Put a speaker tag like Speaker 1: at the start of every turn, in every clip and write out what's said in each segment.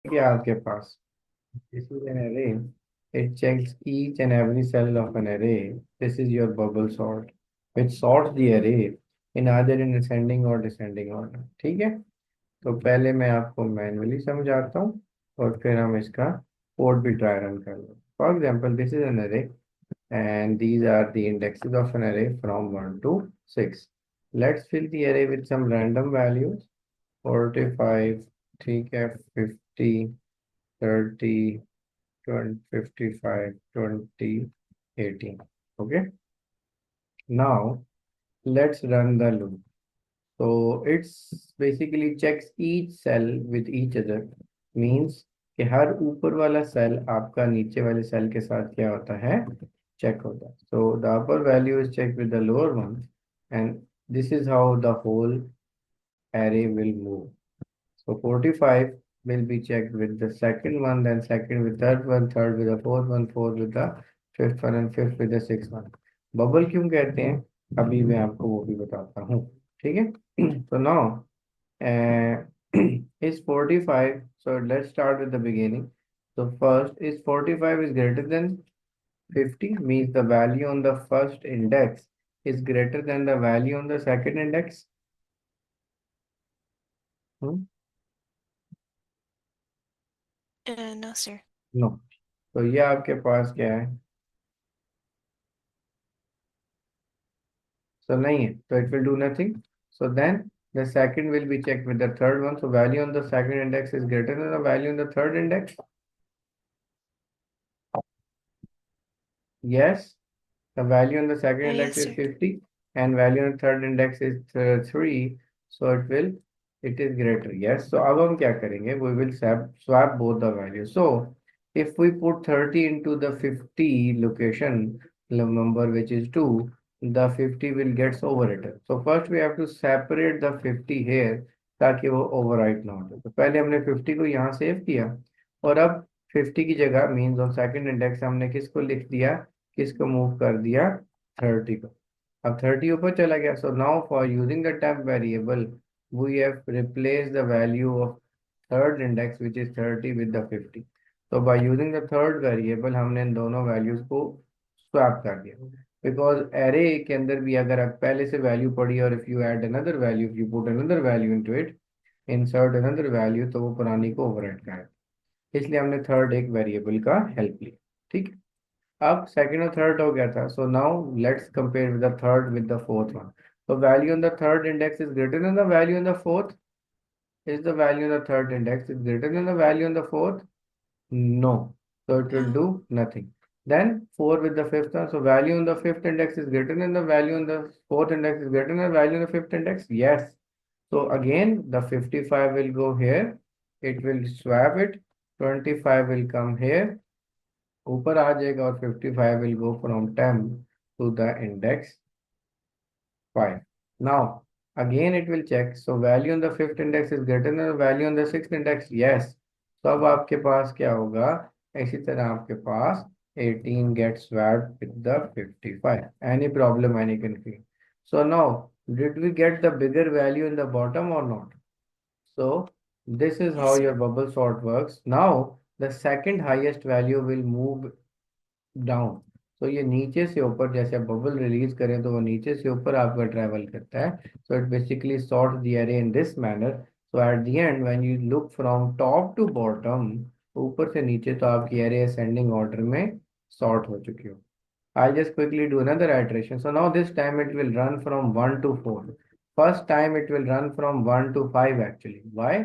Speaker 1: क्या आपके पास this is an array. It checks each and every cell of an array. This is your bubble sort, which sorts the array in either in ascending or descending order. ठीक है, तो पहले मैं आपको manually समझाता हूँ और फिर हम इसका कोड भी ट्राई रन कर लो. For example, this is an array and these are the indexes of an array from 1 to 6. Let's fill the array with some random values. 45, ठीक है, 50, 30, 20, 55, 20, 18. Okay. Now let's run the loop. So it's basically checks each cell with each other. Means कि हर ऊपर वाला cell आपका नीचे वाले cell के साथ क्या होता है, चेक होता है. So the upper value is checked with the lower one, and this is how the whole array will move. So 45 will be checked with the second one, then second with third one, third with the fourth one, fourth with the fifth one, and fifth with the sixth one. Bubble क्यों कहते हैं, अभी मैं आपको वो भी बताता हूँ. ठीक है. So now is 45. So let's start with the beginning. So first is 45 is greater than 50, means the value on the first index is greater than the value on the second index. Hmm?
Speaker 2: No, sir.
Speaker 1: No. तो ये आपके पास क्या है, so नहीं है, so it will do nothing. So then the second will be checked with the third one. So value on the second index is greater than the value on the third index. Yes, the value on the second index
Speaker 2: Yes,
Speaker 1: is
Speaker 2: sir.
Speaker 1: 50 and value on the third index is 3. So it is greater. Yes. So अब हम क्या करेंगे, we will swap both the values. So if we put 30 into the 50 location number, which is 2, the 50 will gets overwritten. So first we have to separate the 50 here ताकि वो overwrite ना हो. तो पहले हमने 50 को यहाँ सेव किया और अब 50 की जगह मीन्स ऑफ सेकंड इंडेक्स हमने किसको लिख दिया, किसको मूव कर दिया, 30 को. अब 30 ऊपर चला गया. So now for using the temp variable we have replace the value of third index which is 30 with the 50. तो by using the third variable हमने इन दोनों वैल्यूज को स्वैप कर दिया. बिकॉज एरे के अंदर भी अगर आप पहले से वैल्यू पड़ी और if you add another value, if you put another value into it, insert another value, तो वो पुरानी को ओवरराइट करेगा. इसलिए हमने थर्ड एक वेरिएबल का हेल्प ली. ठीक है. अब सेकंड और थर्ड हो गया था. So now let's compare with the third with the fourth one. तो value on the third index is greater than the value on the fourth. Is the value on the third index is greater than the value on the fourth? No. So it will do
Speaker 2: No.
Speaker 1: nothing. Then 4 with the fifth one. So value on the fifth index is greater than the value on the fourth index is greater than the value on the fifth index. Yes. So again, the 55 will go here. It will swap it. 25 will come here. ऊपर आ जाएगा और 55 will go from 10 to the index 5. Now, again it will check. So value on the fifth index is greater than the value on the sixth index. Yes. तो अब आपके पास क्या होगा, इसी तरह आपके पास 18 gets swapped with the 55. Any problem, any confusion? So now, did we get the bigger value in the bottom or not? So this is
Speaker 2: Yes,
Speaker 1: how
Speaker 2: sir.
Speaker 1: your bubble sort works. Now, the second highest value will move down. तो ये नीचे से ऊपर, जैसे आप bubble release करें तो वो नीचे से ऊपर आपका ट्रेवल करता है. So it basically sort the array in this manner. So at the end when you look from top to bottom, ऊपर से नीचे, तो आपकी एरे असेंडिंग ऑर्डर में सॉर्ट हो चुकी हो. I'll just quickly do another iteration. So now this time it will run from 1 to 4. First time it will run from 1 to 5 actually. Why?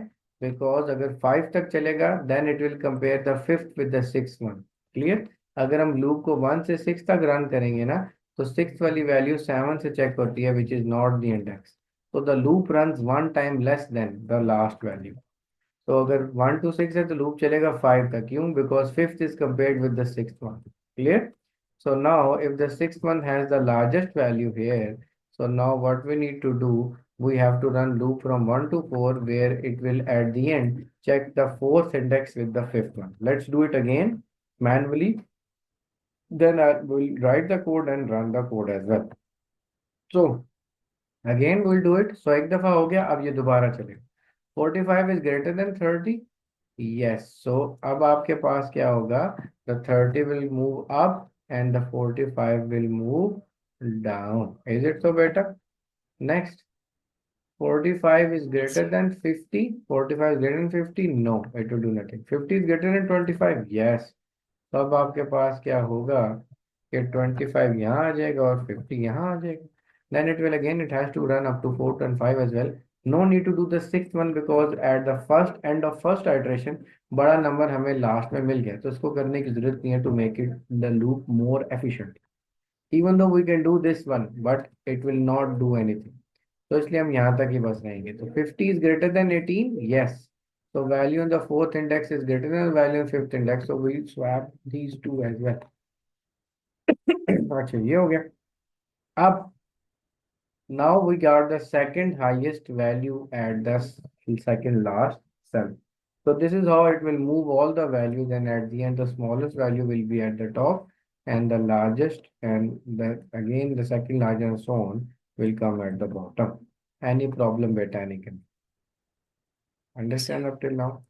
Speaker 1: Because अगर 5 तक चलेगा then it will compare the fifth with the sixth one. Clear? अगर हम loop को 1 से 6 तक run करेंगे ना, तो 6 वाली वैल्यू 7 से चेक होती है which is not the index. So the loop runs one time less than the last value. तो अगर 1 to 6 है तो लूप चलेगा 5 तक. क्यों? Because fifth is compared with the sixth one. Clear? So now if the sixth one has the largest value here, so now what we need to do, we have to run loop from 1 to 4 where it will at the end check the fourth index with the fifth one. Let's do it again manually. Then I will write the code and run the code as well. So again we'll do it. So एक दफा हो गया, अब ये दोबारा चलेगा. 45 is greater than 30. Yes, सो अब आपके पास क्या होगा, the 30 will move up and the 45 will move down, is it so better? Next, 45 is
Speaker 2: Yes,
Speaker 1: greater
Speaker 2: sir.
Speaker 1: than 50. 45 is greater than 50. No, it will do nothing. 50 is greater than 25. Yes. तो अब आपके पास क्या होगा कि 25 यहाँ आ जाएगा और 50 यहाँ आ जाएगा. Then it will again, it has to run up to 4 and 5 as well. No need to do the sixth one because at the first end of first iteration बड़ा नंबर हमें लास्ट में मिल गया, तो इसको करने की जरूरत नहीं है to make it the loop more efficient. Even though we can do this one, but it will not do anything. तो इसलिए हम यहाँ तक ही बस रहेंगे. तो 50 is greater than 18, yes. So value in the fourth index is greater than the value in fifth index, so we swap these two as well. अच्छा, ये हो गया. अब now we got the second highest value at the second last cell. So this is how it will move all the values, and at the end the smallest value will be at the top and the largest, and the again the second largest and so on will come at the bottom. Any problem, beta, Aniket?
Speaker 2: Yes, sir.
Speaker 1: Understand up till now?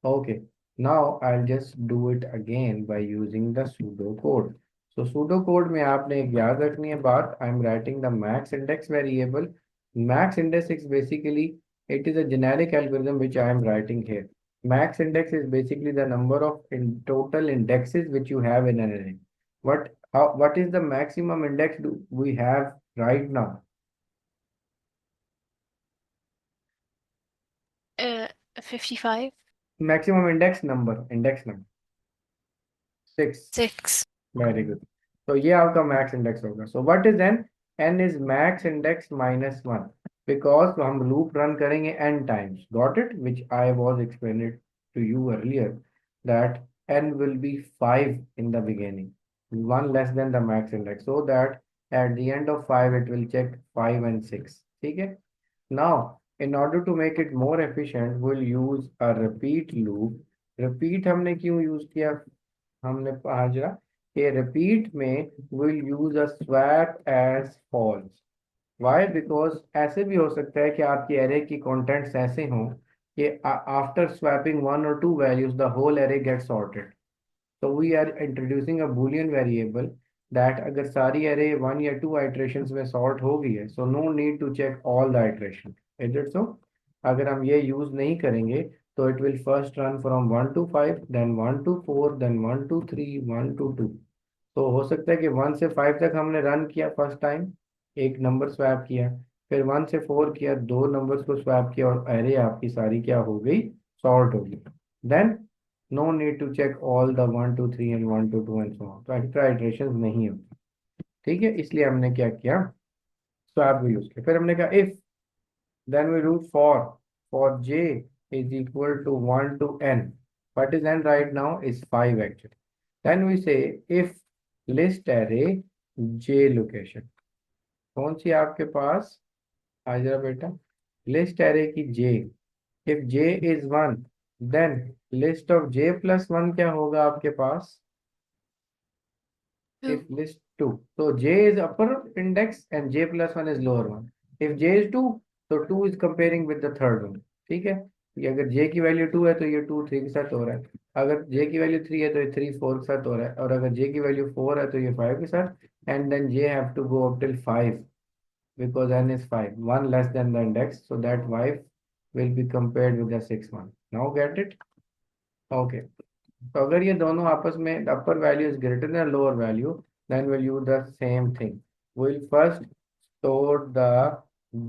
Speaker 1: Okay. Now I'll just do it again by using the pseudo code. So pseudo code में आपने एक याद रखनी है बात. I'm writing the max index variable. Max index is basically, it is a generic algorithm which I am writing here. Max index is basically the number of total indexes which you have in an array. What is the maximum index do we have right now?
Speaker 2: Uh, 55.
Speaker 1: Maximum index number 6.
Speaker 2: 6.
Speaker 1: Very good. तो ये आपका max index होगा. So what is n? N is max index minus one, because हम loop run करेंगे n times. Got it? Which I was explaining to you earlier that n will be 5 in the beginning, one less than the max index, so that at the end of 5 it will check 5 and 6. ठीक है. Now, in order to make it more efficient, we'll use a repeat loop. Repeat हमने क्यों use किया? हमने हाजरा कि repeat में will use a swap as false. Why? Because ऐसे भी हो सकता है कि आपकी एरे की कंटेंट्स ऐसे हों कि आफ्टर स्वैपिंग वन और two values the whole array get sorted. तो we are introducing a boolean variable that अगर सारी एरे वन या टू आइट्रेशंस में सॉर्ट हो गई है, so no need to check all the iteration. Is it so? अगर हम ये यूज नहीं करेंगे तो it will first run from 1 to 5, then 1 to 4, then 1 to 3, 1 to 2. तो हो सकता है कि 1 से 5 तक हमने रन किया फर्स्ट टाइम, एक नंबर स्वैप किया, फिर 1 से 4 किया, दो नंबर्स को स्वैप किया और एरे आपकी सारी क्या हो गई? सॉर्ट हो गई. Then no need to check all the 1 to 3 and 1 to 2 and so on. तो एक्स्ट्रा इटरेशन नहीं होती. ठीक है, इसलिए हमने क्या किया? स्वैप को यूज किया. फिर हमने कहा if, then we do for j is equal to 1 to n. What is n right now? Is 5 actually. Then we say if list array j location. कौन सी आपके पास? आ जरा बेटा. लिस्ट array की j. If j is 1, then list of j plus 1 क्या होगा आपके पास?
Speaker 2: 2.
Speaker 1: If list 2, so j is upper index and j plus 1 is lower one. If j is 2, so 2 is comparing with the third one. ठीक है. ये अगर j की value 2 है तो ये 2 3 के साथ हो रहा है. अगर j की वैल्यू 3 है तो ये 3 4 के साथ हो रहा है. और अगर j की वैल्यू 4 है तो ये 5 के साथ. And then j have to go up till 5 because n is 5, one less than the index, so that 5 will be compared with the 6 one. Now get it? Okay. तो अगर ये दोनों आपस में the upper value is greater than lower value, then we'll use the same thing. We'll first store the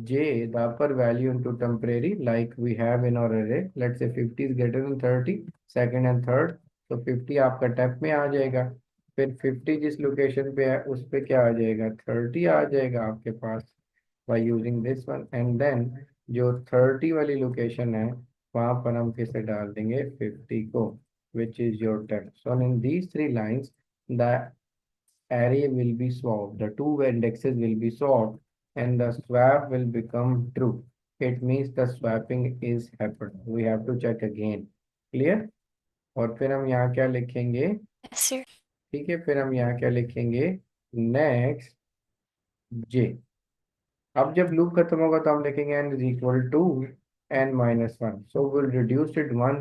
Speaker 1: j, the upper value, into temporary like we have in our array. Let's say 50 is greater than 30, second and third. तो 50 आपका tape में आ जाएगा. फिर 50 जिस location पे है उस पे क्या आ जाएगा? 30 आ जाएगा आपके पास by using this one. And then जो 30 वाली लोकेशन है वहां पर हम किसे डाल देंगे? 50 को, which is your 10. So in these three lines, the array will be swapped. The two indexes will be swapped, and the swap will become true. It means the swapping is happened. We have to check again. Clear? और फिर हम यहाँ क्या लिखेंगे?
Speaker 2: Yes, sir.
Speaker 1: ठीक है, फिर हम यहाँ क्या लिखेंगे? Next j. अब जब लूप खत्म होगा तो हम लिखेंगे n is equal to n minus 1. So we'll reduce it one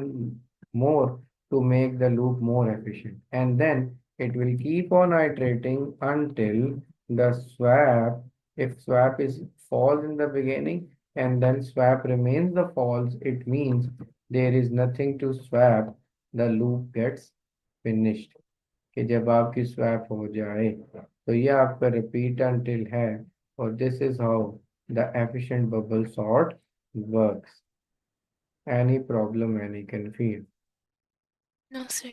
Speaker 1: more to make the loop more efficient. And then it will keep on iterating until the swap, if swap is false in the beginning and then swap remains the false, it means there is nothing to swap, the loop gets finished. कि जब आपकी swap हो जाए तो ये आपका repeat until है और this is how the efficient bubble sort works. Any problem, any confusion?
Speaker 2: No, sir.